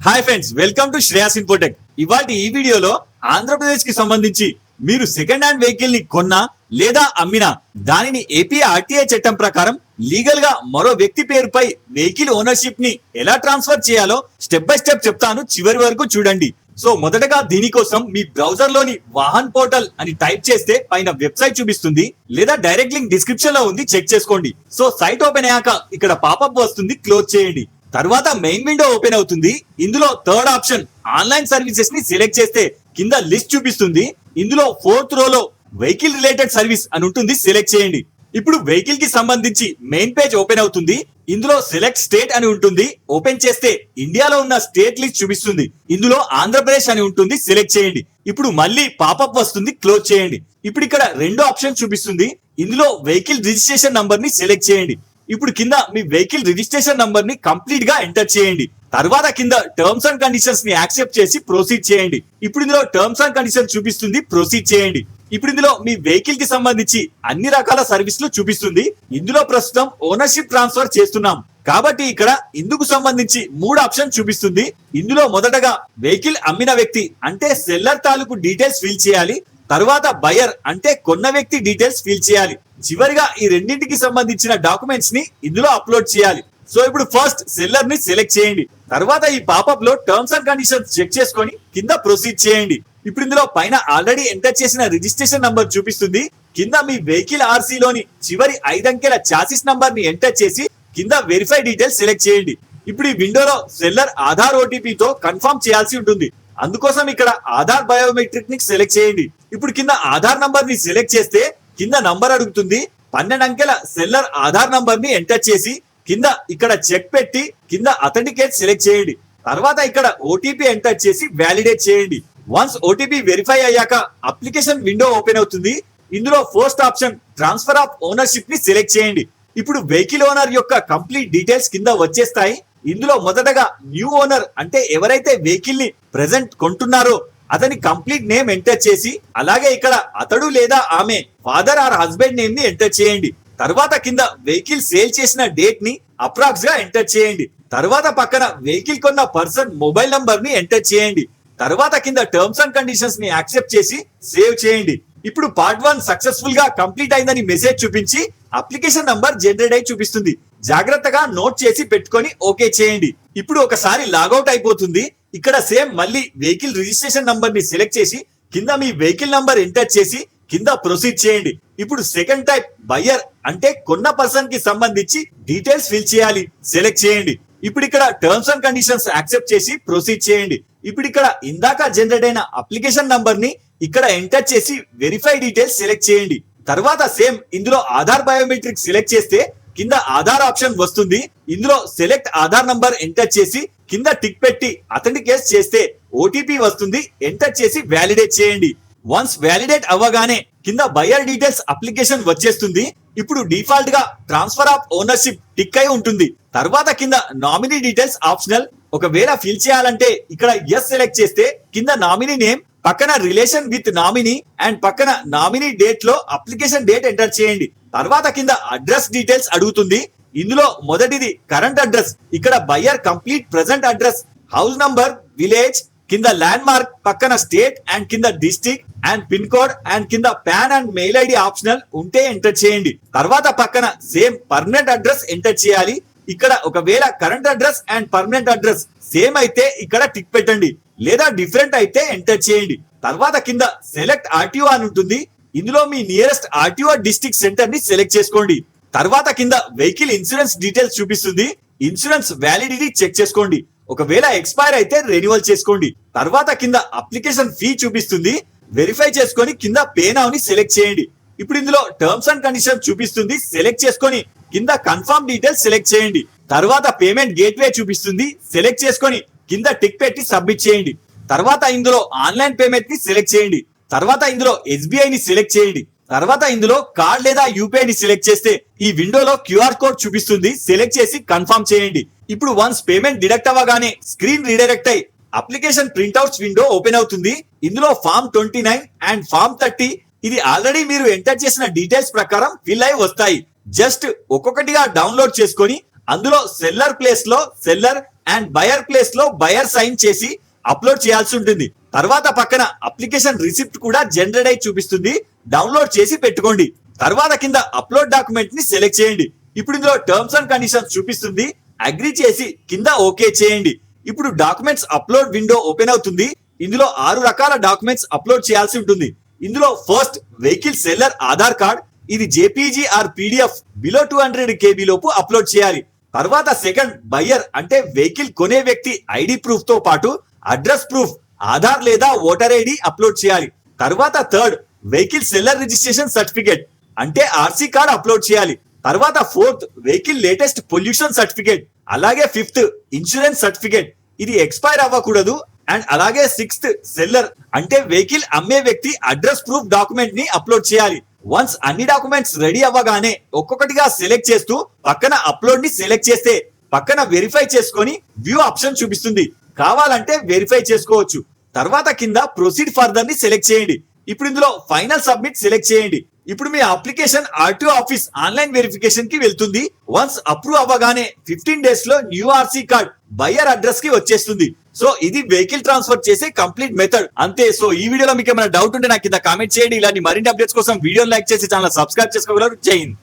Hi friends, welcome to Shreyas Infotech. ఇవాళ ఈ వీడియోలో ఆంధ్రప్రదేశ్ కి సంబంధించి మీరు సెకండ్ హ్యాండ్ వెహికల్ ని కొన్నా లేదా అమ్మినా దానిని ఏపీ ఆర్టీఐ చట్టం ప్రకారం లీగల్ గా మరో వ్యక్తి పేరుపై వెహికల్ ఓనర్షిప్ ని ఎలా ట్రాన్స్ఫర్ చేయాలో స్టెప్ బై స్టెప్ చెప్తాను, చివరి వరకు చూడండి. సో మొదటగా దీనికోసం మీ బ్రౌజర్ లోని వాహన్ పోర్టల్ అని టైప్ చేస్తే పైన వెబ్సైట్ చూపిస్తుంది, లేదా డైరెక్ట్ లింక్ డిస్క్రిప్షన్ లో ఉంది, చెక్ చేసుకోండి. సో సైట్ ఓపెన్ అయ్యాక ఇక్కడ పాపప్ వస్తుంది, క్లోజ్ చేయండి. తర్వాత మెయిన్ విండో ఓపెన్ అవుతుంది. ఇందులో థర్డ్ ఆప్షన్ ఆన్లైన్ సర్వీసెస్ ని సెలెక్ట్ చేస్తే కింద లిస్ట్ చూపిస్తుంది. ఇందులో ఫోర్త్ రోలో వెహికల్ రిలేటెడ్ సర్వీస్ అని ఉంటుంది, సెలెక్ట్ చేయండి. ఇప్పుడు వెహికల్ కి సంబంధించి మెయిన్ పేజ్ ఓపెన్ అవుతుంది. ఇందులో సెలెక్ట్ స్టేట్ అని ఉంటుంది, ఓపెన్ చేస్తే ఇండియాలో ఉన్న స్టేట్ లిస్ట్ చూపిస్తుంది. ఇందులో ఆంధ్రప్రదేశ్ అని ఉంటుంది, సెలెక్ట్ చేయండి. ఇప్పుడు మళ్ళీ పాపప్ వస్తుంది, క్లోజ్ చేయండి. ఇప్పుడు ఇక్కడ రెండు ఆప్షన్ చూపిస్తుంది. ఇందులో వెహికల్ రిజిస్ట్రేషన్ నంబర్ ని సెలెక్ట్ చేయండి. ఇప్పుడు కింద మీ వెహికల్ రిజిస్ట్రేషన్ నంబర్ ని కంప్లీట్ గా ఎంటర్ చేయండి. తర్వాత కింద టర్మ్స్ అండ్ కండిషన్స్ ని యాక్సెప్ట్ చేసి ప్రొసీడ్ చేయండి. ఇప్పుడు ఇందులో టర్మ్స్ అండ్ కండిషన్స్ చూపిస్తుంది, ప్రొసీడ్ చేయండి. ఇప్పుడు ఇందులో మీ వెహికల్ కి సంబంధించి అన్ని రకాల సర్వీసులు చూపిస్తుంది. ఇందులో ప్రస్తుతం ఓనర్షిప్ ట్రాన్స్ఫర్ చేస్తున్నాం కాబట్టి ఇక్కడ ఇందుకు సంబంధించి 3 ఆప్షన్ చూపిస్తుంది. ఇందులో మొదటగా వెహికల్ అమ్మిన వ్యక్తి అంటే సెల్లర్ తాలూకు డీటెయిల్స్ ఫిల్ చేయాలి. తర్వాత బయర్ అంటే కొన్న వ్యక్తి డీటెయిల్స్ ఫిల్ చేయాలి. చివరిగా ఈ రెండింటికి సంబంధించిన డాక్యుమెంట్స్ ని ఇందులో అప్లోడ్ చేయాలి. సో ఇప్పుడు ఫస్ట్ సెల్లర్ ని సెలెక్ట్ చేయండి. తర్వాత ఈ పాపప్ లో టర్మ్స్ అండ్ కండిషన్స్ చెక్ చేసుకొని కింద ప్రొసీడ్ చేయండి. ఇప్పుడు ఇందులో పైన ఆల్రెడీ ఎంటర్ చేసిన రిజిస్ట్రేషన్ నంబర్ చూపిస్తుంది. కింద మీ వెహికల్ ఆర్సీ లోని చివరి 5 అంకెల చాసిస్ నంబర్ ని ఎంటర్ చేసి కింద వెరిఫై డీటెయిల్స్ సెలెక్ట్ చేయండి. ఇప్పుడు ఈ విండోలో సెల్లర్ ఆధార్ ఓటీపీ తో కన్ఫర్మ్ చేయాల్సి ఉంటుంది. అందుకోసం ఇక్కడ ఆధార్ బయోమెట్రిక్ ని సెలెక్ట్ చేయండి. ఇప్పుడు కింద ఆధార్ నంబర్ ని సెలెక్ట్ చేస్తే కింద నంబర్ అడుగుతుంది. 12 అంకెల సెల్లర్ ఆధార్ నంబర్ ని ఎంటర్ చేసి కింద ఇక్కడ చెక్ పెట్టి కింద అథెంటికేట్ సెలెక్ట్ చేయండి. తర్వాత ఇక్కడ ఓటీపీ ఎంటర్ చేసి వ్యాలిడేట్ చేయండి. వన్స్ ఓటీపీ వెరిఫై అయ్యాక అప్లికేషన్ విండో ఓపెన్ అవుతుంది. ఇందులో first option transfer of ownership ని సెలెక్ట్ చేయండి. ఇప్పుడు వెహికల్ ఓనర్ యొక్క కంప్లీట్ డీటెయిల్స్ కింద వచ్చేస్తాయి. ఇందులో మొదటగా న్యూ ఓనర్ అంటే ఎవరైతే వెహికల్ ని ప్రెజెంట్ కొంటున్నారో అతని కంప్లీట్ నేమ్ ఎంటర్ చేసి అలాగే ఇక్కడ అతడు లేదా ఆమె ఫాదర్ ఆర్ హస్బెండ్ నేమ్ ని ఎంటర్ చేయండి. తర్వాత కింద వెహికల్ సేల్ చేసిన డేట్ ని అప్రాక్స్ గా ఎంటర్ చేయండి. తర్వాత పక్కన వెహికల్ కొన్న పర్సన్ మొబైల్ నంబర్ ని ఎంటర్ చేయండి. తర్వాత కింద టర్మ్స్ అండ్ కండిషన్స్ ని యాక్సెప్ట్ చేసి సేవ్ చేయండి. ఇప్పుడు పార్ట్ 1 సక్సెస్ఫుల్ గా కంప్లీట్ అయిందని మెసేజ్ చూపించి అప్లికేషన్ నంబర్ జనరేట్ అయి చూపిస్తుంది. జాగ్రత్తగా నోట్ చేసి పెట్టుకొని ఓకే చేయండి. ఇప్పుడు ఒకసారి లాగౌట్ అయిపోతుంది. ఇక్కడ సేమ్ మళ్ళీ వెహికల్ రిజిస్ట్రేషన్ నంబర్ ని సెలెక్ట్ చేసి కింద మీ వెహికల్ నంబర్ ఎంటర్ చేసి కింద ప్రొసీడ్ చేయండి. ఇప్పుడు సెకండ్ టైప్ బయ్యర్ అంటే కొన్న పర్సన్ కి సంబంధించి డీటెయిల్స్ ఫిల్ చేయాలి, సెలెక్ట్ చేయండి. ఇప్పుడు ఇక్కడ టర్మ్స్ అండ్ కండిషన్స్ యాక్సెప్ట్ చేసి ప్రొసీడ్ చేయండి. ఇప్పుడు ఇక్కడ ఇందాక జనరేట్ అయిన అప్లికేషన్ నంబర్ ని ఇక్కడ ఎంటర్ చేసి వెరిఫై డీటెయిల్స్ సెలెక్ట్ చేయండి. తర్వాత సేమ్ ఇందులో ఆధార్ బయోమెట్రిక్ సెలెక్ట్ చేస్తే కింద ఆధార్ ఆప్షన్ వస్తుంది. ఇందులో సెలెక్ట్ ఆధార్ నంబర్ ఎంటర్ చేసి కింద టిక్ పెట్టి అథెంటికేట్ చేస్తే ఓటీపీ వస్తుంది, ఎంటర్ చేసి వ్యాలిడేట్ చేయండి. వన్స్ వ్యాలిడేట్ అవ్వగానే కింద బయర్ డీటెయిల్స్ అప్లికేషన్ వచ్చేస్తుంది. ఇప్పుడు డిఫాల్ట్ గా ట్రాన్స్ఫర్ ఆఫ్ ఓనర్షిప్ టిక్ అయి ఉంటుంది. తర్వాత కింద నామినీ డీటెయిల్స్ ఆప్షనల్. ఒకవేళ ఫిల్ చేయాలంటే ఇక్కడ ఎస్ సెలెక్ట్ చేస్తే కింద నామినీ నేమ్ పక్కన రిలేషన్ విత్ నామినీ అండ్ పక్కన నామినీ డేట్ లో అప్లికేషన్ డేట్ ఎంటర్ చేయండి. తర్వాత కింద అడ్రస్ డీటెయిల్స్ అడుగుతుంది. ఇందులో మొదటిది కరెంట్ అడ్రస్. ఇక్కడ buyer complete present address, house number, village, కింద ల్యాండ్ మార్క్, పక్కన స్టేట్ అండ్ కింద district and pin code and కింద PAN and mail ID optional ఉంటే ఎంటర్ చేయండి. తర్వాత పక్కన సేమ్ పర్మనెంట్ అడ్రస్ ఎంటర్ చేయాలి. ఇక్కడ ఒకవేళ current address and permanent address same అయితే ఇక్కడ టిక్ పెట్టండి, లేదా డిఫరెంట్ అయితే ఎంటర్ చేయండి. తర్వాత కింద సెలెక్ట్ ఆర్టీఓ అని ఉంటుంది. ఇందులో మీ నియరెస్ట్ ఆర్టీఓ డిస్ట్రిక్ట్ సెంటర్ ని సెలెక్ట్ చేసుకోండి. తర్వాత కింద వెహికల్ ఇన్సూరెన్స్ డీటెయిల్స్ చూపిస్తుంది. ఇన్సూరెన్స్ వ్యాలిడిటీ చెక్ చేసుకోండి. ఒకవేళ ఎక్స్పైర్ అయితే రెన్యువల్ చేసుకోండి. తర్వాత కింద అప్లికేషన్ ఫీ చూపిస్తుంది. వెరిఫై చేసుకొని కింద పే నౌ ని సెలెక్ట్ చేయండి. ఇప్పుడు ఇందులో టర్మ్స్ అండ్ కండిషన్స్ చూపిస్తుంది. సెలెక్ట్ చేసుకొని కింద కన్ఫర్మ్ డీటెయిల్స్ సెలెక్ట్ చేయండి. తర్వాత పేమెంట్ గేట్వే చూపిస్తుంది. సెలెక్ట్ చేసుకొని కింద టిక్ పెట్టి సబ్మిట్ చేయండి. తర్వాత ఇందులో ఆన్లైన్ పేమెంట్ ని సెలెక్ట్ చేయండి. తర్వాత ఇందులో ఎస్బీఐ ని సెలెక్ట్ చేయండి. తర్వాత ఇందులో కార్డ్ లేదా యూపీఐ ని సెలెక్ట్ చేస్తే ఈ విండోలో క్యూఆర్ కోడ్ చూపిస్తుంది. సెలెక్ట్ చేసి కన్ఫర్మ్ చేయండి. ఇప్పుడు వన్స్ పేమెంట్ డిడక్ట్ అవ్వగానే స్క్రీన్ రీడైరెక్ట్ అయి అప్లికేషన్ ప్రింట్అవుట్స్ విండో ఓపెన్ అవుతుంది. ఇందులో ఫామ్ 29 అండ్ ఫామ్ 30 ఇది ఆల్రెడీ మీరు ఎంటర్ చేసిన డీటెయిల్స్ ప్రకారం ఫిల్ అయి వస్తాయి. జస్ట్ ఒక్కొక్కటిగా డౌన్లోడ్ చేసుకొని అందులో సెల్లర్ ప్లేస్ లో సెల్లర్ అండ్ బయర్ ప్లేస్ లో బయర్ సైన్ చేసి అప్లోడ్ చేయాల్సి ఉంటుంది. తర్వాత పక్కన అప్లికేషన్ రిసిప్ట్ కూడా జనరేట్ అయి చూపిస్తుంది, డౌన్లోడ్ చేసి పెట్టుకోండి. తర్వాత కింద అప్లోడ్ డాక్యుమెంట్ ని సెలెక్ట్ చేయండి. ఇప్పుడు ఇందులో టర్మ్స్ అండ్ కండిషన్స్ చూపిస్తుంది, అగ్రి చేసి కింద ఓకే చేయండి. ఇప్పుడు డాక్యుమెంట్స్ అప్లోడ్ విండో ఓపెన్ అవుతుంది. ఇందులో 6 రకాల డాక్యుమెంట్స్ అప్లోడ్ చేయాల్సి ఉంటుంది. ఇందులో first vehicle seller Aadhaar card, ఇది JPG or PDF below 200 KB లోపు అప్లోడ్ చేయాలి. తర్వాత సెకండ్ బయ్యర్ అంటే వెహికల్ కొనే వ్యక్తి ఐడి ప్రూఫ్ తో పాటు అడ్రస్ ప్రూఫ్, ఆధార్ లేదా ఓటర్ ఐడి అప్లోడ్ చేయాలి. తర్వాత third vehicle seller registration certificate అంటే ఆర్సీ కార్డ్ అప్లోడ్ చేయాలి. తర్వాత fourth vehicle latest pollution certificate, అలాగే ఫిఫ్త్ ఇన్సూరెన్స్ సర్టిఫికేట్, ఇది ఎక్స్పైర్ అవ్వకూడదు. అండ్ అలాగే సిక్స్త్ సెల్లర్ అంటే వెహికల్ అమ్మే వ్యక్తి అడ్రస్ ప్రూఫ్ డాక్యుమెంట్ ని అప్లోడ్ చేయాలి. వన్స్ అన్ని డాక్యుమెంట్స్ రెడీ అవ్వగానే ఒక్కొక్కటిగా సెలెక్ట్ చేస్తూ పక్కన అప్లోడ్ ని సెలెక్ట్ చేస్తే పక్కన వెరిఫై చేసుకొని వ్యూ ఆప్షన్ చూపిస్తుంది, కావాలంటే వెరిఫై చేసుకోవచ్చు. తర్వాత కింద ప్రొసీడ్ ఫర్దర్ ని సెలెక్ట్ చేయండి. ఇప్పుడు ఇందులో ఫైనల్ సబ్మిట్ సెలెక్ట్ చేయండి. ఇప్పుడు మీ application RTO office online verification కి వెళ్తుంది. వన్స్ అప్రూవ్ అవ్వగానే 15 days లో new RC card buyer address కి వచ్చేస్తుంది. సో ఇది వెహికల్ ట్రాన్స్ఫర్ చేసే కంప్లీట్ మెథడ్ అంతే. సో ఈ వీడియోలో మీకు ఏమైనా డౌట్ ఉంటే నాకు కింద కామెంట్ చేయండి. ఇలాంటి మరిన్ని అప్డేట్స్ కోసం వీడియో లైక్ చేసి ఛానల్ సబ్స్క్రైబ్ చేసుకోగలరు. జై హింద్.